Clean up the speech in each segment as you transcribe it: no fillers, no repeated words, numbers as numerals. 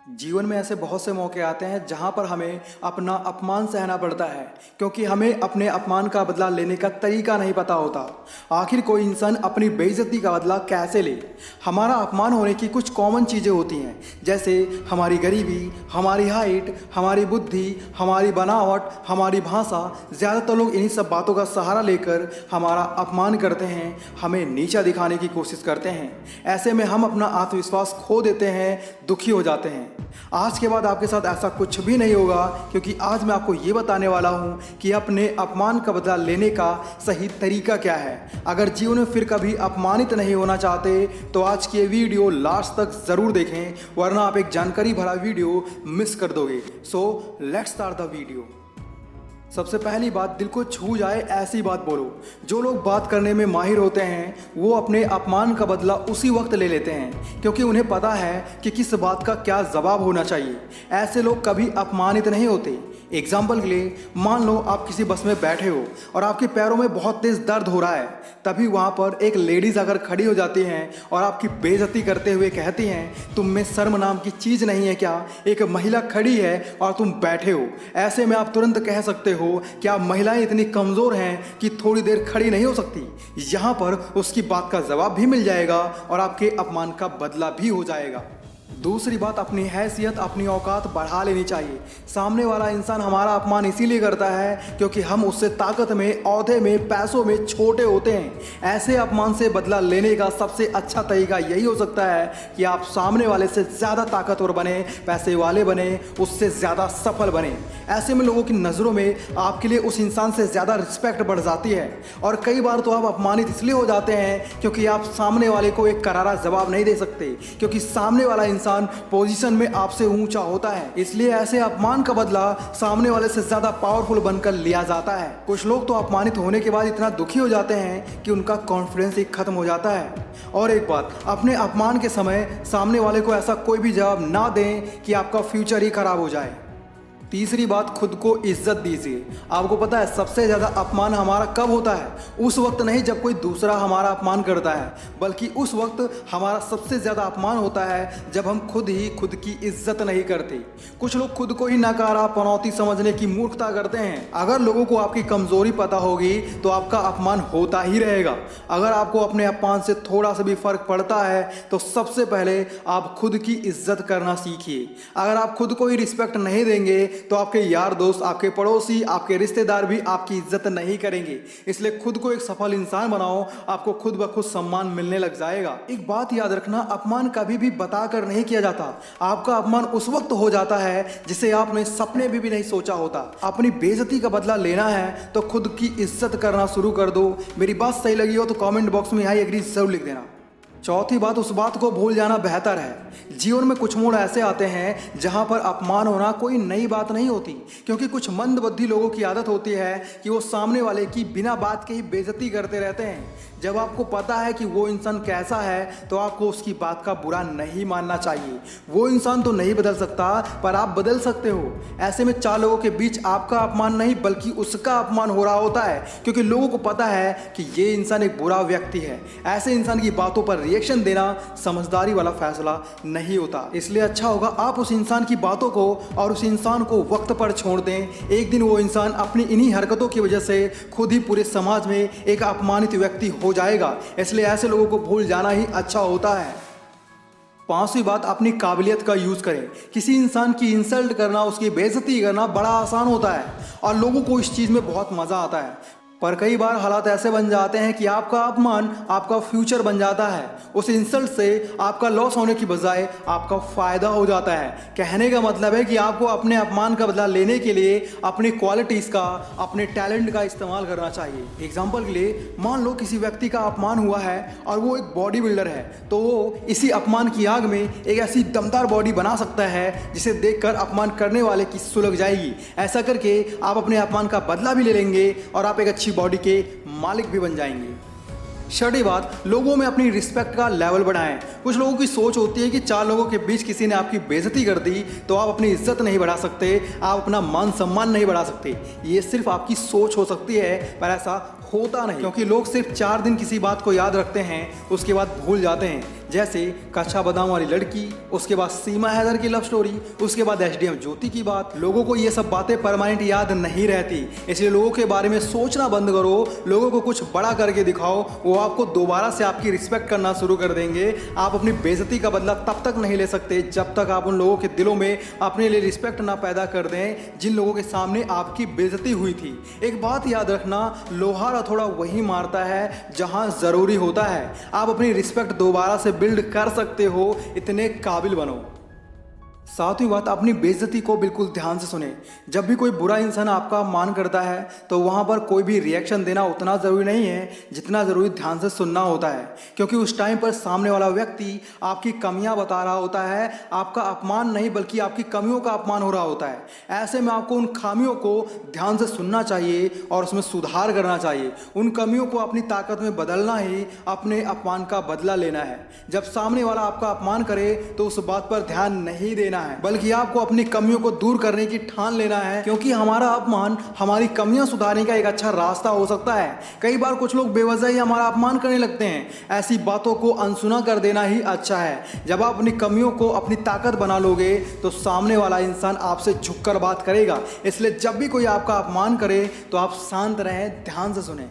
जीवन में ऐसे बहुत से मौके आते हैं जहां पर हमें अपना अपमान सहना पड़ता है क्योंकि हमें अपने अपमान का बदला लेने का तरीका नहीं पता होता। आखिर कोई इंसान अपनी बेइज्जती का बदला कैसे ले। हमारा अपमान होने की कुछ कॉमन चीज़ें होती हैं, जैसे हमारी गरीबी, हमारी हाइट, हमारी बुद्धि, हमारी बनावट, हमारी भाषा। ज़्यादातर लोग इन्हीं सब बातों का सहारा लेकर हमारा अपमान करते हैं, हमें नीचा दिखाने की कोशिश करते हैं। ऐसे में हम अपना आत्मविश्वास खो देते हैं, दुखी हो जाते हैं। आज के बाद आपके साथ ऐसा कुछ भी नहीं होगा, क्योंकि आज मैं आपको ये बताने वाला हूँ कि अपने अपमान का बदला लेने का सही तरीका क्या है। अगर जीवन में फिर कभी अपमानित नहीं होना चाहते तो आज की ये वीडियो लास्ट तक ज़रूर देखें, वरना आप एक जानकारी भरा वीडियो मिस कर दोगे। So let's start the video. सबसे पहली बात, दिल को छू जाए ऐसी बात बोलो। जो लोग बात करने में माहिर होते हैं वो अपने अपमान का बदला उसी वक्त ले लेते हैं, क्योंकि उन्हें पता है कि किस बात का क्या जवाब होना चाहिए। ऐसे लोग कभी अपमानित नहीं होते। एग्जाम्पल के लिए, मान लो आप किसी बस में बैठे हो और आपके पैरों में बहुत तेज दर्द हो रहा है। तभी वहाँ पर एक लेडीज़ अगर खड़ी हो जाती हैं और आपकी बेइज्जती करते हुए कहती हैं, तुम में शर्म नाम की चीज़ नहीं है क्या? एक महिला खड़ी है और तुम बैठे हो। ऐसे में आप तुरंत कह सकते हो, क्या महिलाएं इतनी कमज़ोर हैं कि थोड़ी देर खड़ी नहीं हो सकती? यहाँ पर उसकी बात का जवाब भी मिल जाएगा और आपके अपमान का बदला भी हो जाएगा। दूसरी बात, अपनी हैसियत, अपनी औकात बढ़ा लेनी चाहिए। सामने वाला इंसान हमारा अपमान इसीलिए करता है क्योंकि हम उससे ताकत में, औहदे में, पैसों में छोटे होते हैं। ऐसे अपमान से बदला लेने का सबसे अच्छा तरीका यही हो सकता है कि आप सामने वाले से ज़्यादा ताकतवर बने, पैसे वाले बने, उससे ज़्यादा सफल बने। ऐसे में लोगों की नज़रों में आपके लिए उस इंसान से ज़्यादा रिस्पेक्ट बढ़ जाती है। और कई बार तो आप अपमानित इसलिए हो जाते हैं क्योंकि आप सामने वाले को एक करारा जवाब नहीं दे सकते, क्योंकि सामने वाला इंसान पोजीशन में आपसे ऊंचा होता है। इसलिए ऐसे अपमान का बदला सामने वाले से ज्यादा पावरफुल बनकर लिया जाता है। कुछ लोग तो अपमानित होने के बाद इतना दुखी हो जाते हैं कि उनका कॉन्फिडेंस ही खत्म हो जाता है। और एक बात, अपने अपमान के समय सामने वाले को ऐसा कोई भी जवाब ना दें कि आपका फ्यूचर ही खराब हो जाए। तीसरी बात, खुद को इज्जत दीजिए। आपको पता है सबसे ज़्यादा अपमान हमारा कब होता है? उस वक्त नहीं जब कोई दूसरा हमारा अपमान करता है, बल्कि उस वक्त हमारा सबसे ज़्यादा अपमान होता है जब हम खुद ही खुद की इज्जत नहीं करते। कुछ लोग खुद को ही नकारा, पनौती समझने की मूर्खता करते हैं। अगर लोगों को आपकी कमज़ोरी पता होगी तो आपका अपमान होता ही रहेगा। अगर आपको अपने अपमान से थोड़ा सा भी फर्क पड़ता है तो सबसे पहले आप खुद की इज्जत करना सीखिए। अगर आप खुद को ही रिस्पेक्ट नहीं देंगे तो आपके यार दोस्त, आपके पड़ोसी, आपके रिश्तेदार भी आपकी इज्जत नहीं करेंगे। इसलिए खुद को एक सफल इंसान बनाओ, आपको खुद ब खुद सम्मान मिलने लग जाएगा। एक बात याद रखना, अपमान कभी भी बताकर नहीं किया जाता। आपका अपमान उस वक्त हो जाता है जिसे आपने सपने में भी नहीं सोचा होता। अपनी बेइज्जती का बदला लेना है तो खुद की इज्जत करना शुरू कर दो। मेरी बात सही लगी हो तो कमेंट बॉक्स में आई एग्री जरूर लिख देना। चौथी बात, उस बात को भूल जाना बेहतर है। जीवन में कुछ मोड़ ऐसे आते हैं जहां पर अपमान होना कोई नई बात नहीं होती, क्योंकि कुछ मंदबुद्धि लोगों की आदत होती है कि वो सामने वाले की बिना बात के ही बेइज्जती करते रहते हैं। जब आपको पता है कि वो इंसान कैसा है तो आपको उसकी बात का बुरा नहीं मानना चाहिए। वो इंसान तो नहीं बदल सकता, पर आप बदल सकते हो। ऐसे में चार लोगों के बीच आपका अपमान नहीं बल्कि उसका अपमान हो रहा होता है, क्योंकि लोगों को पता है कि ये इंसान एक बुरा व्यक्ति है। ऐसे इंसान की बातों पर रिएक्शन देना समझदारी वाला फैसला नहीं होता। इसलिए अच्छा होगा आप उस इंसान की बातों को और उस इंसान को वक्त पर छोड़ दें। एक दिन वो इंसान अपनी इन्हीं हरकतों की वजह से खुद ही पूरे समाज में एक अपमानित व्यक्ति हो जाएगा। इसलिए ऐसे लोगों को भूल जाना ही अच्छा होता है। पांचवी बात, अपनी काबिलियत का यूज करें। किसी इंसान की इंसल्ट करना, उसकी बेइज्जती करना बड़ा आसान होता है और लोगों को इस चीज में बहुत मजा आता है। पर कई बार हालात ऐसे बन जाते हैं कि आपका अपमान आपका फ्यूचर बन जाता है। उस इंसल्ट से आपका लॉस होने की बजाय आपका फायदा हो जाता है। कहने का मतलब है कि आपको अपने अपमान का बदला लेने के लिए अपनी क्वालिटीज़ का, अपने टैलेंट का इस्तेमाल करना चाहिए। एग्जाम्पल के लिए, मान लो किसी व्यक्ति का अपमान हुआ है और वो एक बॉडी बिल्डर है, तो वो इसी अपमान की आग में एक ऐसी दमदार बॉडी बना सकता है जिसे देखकर अपमान करने वाले की सुलग जाएगी। ऐसा करके आप अपने अपमान का बदला भी ले लेंगे और आप एक अच्छी बॉडी के मालिक भी बन जाएंगे। छठी बात, लोगों में अपनी रिस्पेक्ट का लेवल बढ़ाएं। कुछ लोगों की सोच होती है कि चार लोगों के बीच किसी ने आपकी बेइज्जती कर दी तो आप अपनी इज्जत नहीं बढ़ा सकते, आप अपना मान सम्मान नहीं बढ़ा सकते। ये सिर्फ आपकी सोच हो सकती है, पर ऐसा होता नहीं, क्योंकि लोग सिर्फ 4 दिन किसी बात को याद रखते हैं, उसके बाद भूल जाते हैं। जैसे कच्चा बादाम वाली लड़की, उसके बाद सीमा हैदर की लव स्टोरी, उसके बाद एसडीएम ज्योति की बात। लोगों को ये सब बातें परमानेंट याद नहीं रहती, इसलिए लोगों के बारे में सोचना बंद करो, लोगों को कुछ बड़ा करके दिखाओ, वो आपको दोबारा से आपकी रिस्पेक्ट करना शुरू कर देंगे। आप अपनी बेइज्जती का बदला तब तक नहीं ले सकते जब तक आप उन लोगों के दिलों में अपने लिए रिस्पेक्ट ना पैदा कर दें जिन लोगों के सामने आपकी बेइज्जती हुई थी। एक बात याद रखना, लोहार हथौड़ा वही मारता है जहां जरूरी होता है। आप अपनी रिस्पेक्ट दोबारा से बिल्ड कर सकते हो, इतने काबिल बनो। सातवीं बात, अपनी बेइज्जती को बिल्कुल ध्यान से सुने। जब भी कोई बुरा इंसान आपका अपमान करता है तो वहाँ पर कोई भी रिएक्शन देना उतना ज़रूरी नहीं है जितना ज़रूरी ध्यान से सुनना होता है, क्योंकि उस टाइम पर सामने वाला व्यक्ति आपकी कमियां बता रहा होता है। आपका अपमान नहीं बल्कि आपकी कमियों का अपमान हो रहा होता है। ऐसे में आपको उन खामियों को ध्यान से सुनना चाहिए और उसमें सुधार करना चाहिए। उन कमियों को अपनी ताकत में बदलना ही अपने अपमान का बदला लेना है। जब सामने वाला आपका अपमान करे तो उस बात पर ध्यान नहीं देना है, बल्कि आपको अपनी कमियों को दूर करने की ठान लेना है, क्योंकि हमारा अपमान हमारी कमियां सुधारने का एक अच्छा रास्ता हो सकता है। कई बार कुछ लोग बेवजह ही हमारा अपमान करने लगते हैं, ऐसी बातों को अनसुना कर देना ही अच्छा है। जब आप अपनी कमियों को अपनी ताकत बना लोगे तो सामने वाला इंसान आपसे झुककर बात करेगा। इसलिए जब भी कोई आपका अपमान करे तो आप शांत रहें, ध्यान से सुने।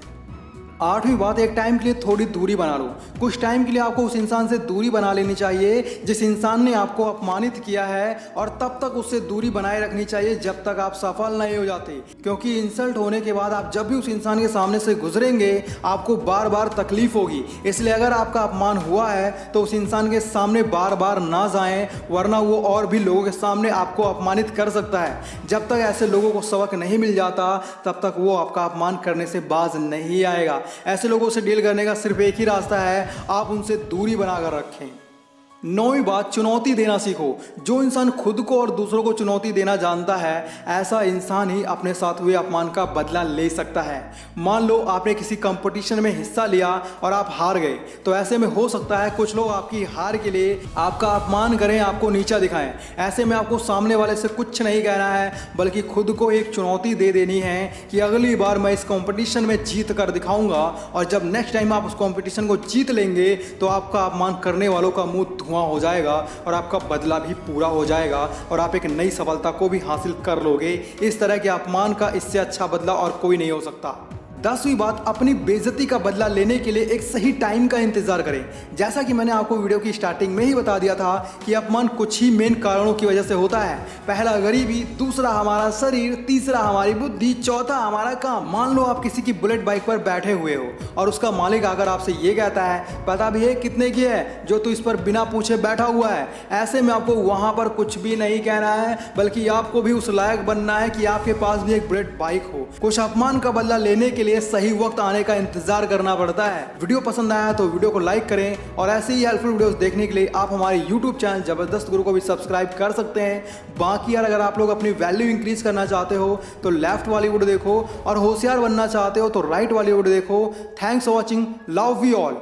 आठवीं बात, एक टाइम के लिए थोड़ी दूरी बना लो। कुछ टाइम के लिए आपको उस इंसान से दूरी बना लेनी चाहिए जिस इंसान ने आपको अपमानित किया है, और तब तक उससे दूरी बनाए रखनी चाहिए जब तक आप सफल नहीं हो जाते, क्योंकि इंसल्ट होने के बाद आप जब भी उस इंसान के सामने से गुजरेंगे आपको बार बार तकलीफ होगी। इसलिए अगर आपका अपमान हुआ है तो उस इंसान के सामने बार बार ना जाएं, वरना वो और भी लोगों के सामने आपको अपमानित कर सकता है। जब तक ऐसे लोगों को सबक नहीं मिल जाता तब तक वो आपका अपमान करने से बाज नहीं आएगा। ऐसे लोगों से डील करने का सिर्फ एक ही रास्ता है, आप उनसे दूरी बनाकर रखें। नौवीं बात, चुनौती देना सीखो। जो इंसान खुद को और दूसरों को चुनौती देना जानता है, ऐसा इंसान ही अपने साथ हुए अपमान का बदला ले सकता है। मान लो आपने किसी कंपटीशन में हिस्सा लिया और आप हार गए, तो ऐसे में हो सकता है कुछ लोग आपकी हार के लिए आपका अपमान करें, आपको नीचा दिखाएं। ऐसे में आपको सामने वाले से कुछ नहीं कहना है, बल्कि खुद को एक चुनौती दे देनी है कि अगली बार मैं इस कंपटीशन में जीत कर दिखाऊंगा, और जब नेक्स्ट टाइम आप उस कंपटीशन को जीत लेंगे तो आपका अपमान करने वालों का मुंह हो जाएगा और आपका बदला भी पूरा हो जाएगा और आप एक नई सफलता को भी हासिल कर लोगे। इस तरह के अपमान का इससे अच्छा बदला और कोई नहीं हो सकता। 10वीं बात, अपनी बेइज्जती का बदला लेने के लिए एक सही टाइम का इंतजार करें। जैसा कि मैंने आपको वीडियो की स्टार्टिंग में ही बता दिया था कि अपमान कुछ ही मेन कारणों की वजह से होता है। पहला गरीबी, दूसरा हमारा शरीर, तीसरा हमारी बुद्धि, चौथा हमारा काम। मान लो आप किसी की बुलेट बाइक पर बैठे हुए हो और उसका मालिक आकर आपसे ये कहता है, पता भी है कितने की है जो तू इस पर बिना पूछे बैठा हुआ है। ऐसे में आपको वहां पर कुछ भी नहीं कहना है, बल्कि आपको भी उस लायक बनना है कि आपके पास भी एक बुलेट बाइक हो। कुछ अपमान का बदला लेने के लिए सही वक्त आने का इंतजार करना पड़ता है। वीडियो पसंद आया तो वीडियो को लाइक करें, और ऐसे ही हेल्पफुल वीडियोस देखने के लिए आप हमारे यूट्यूब चैनल जबरदस्त गुरु को भी सब्सक्राइब कर सकते हैं। बाकी यार, अगर आप लोग अपनी वैल्यू इंक्रीज करना चाहते हो तो लेफ्ट वाली वीडियो देखो, और होशियार बनना चाहते हो तो राइट वाली वीडियो देखो। Thanks for watching, love you all.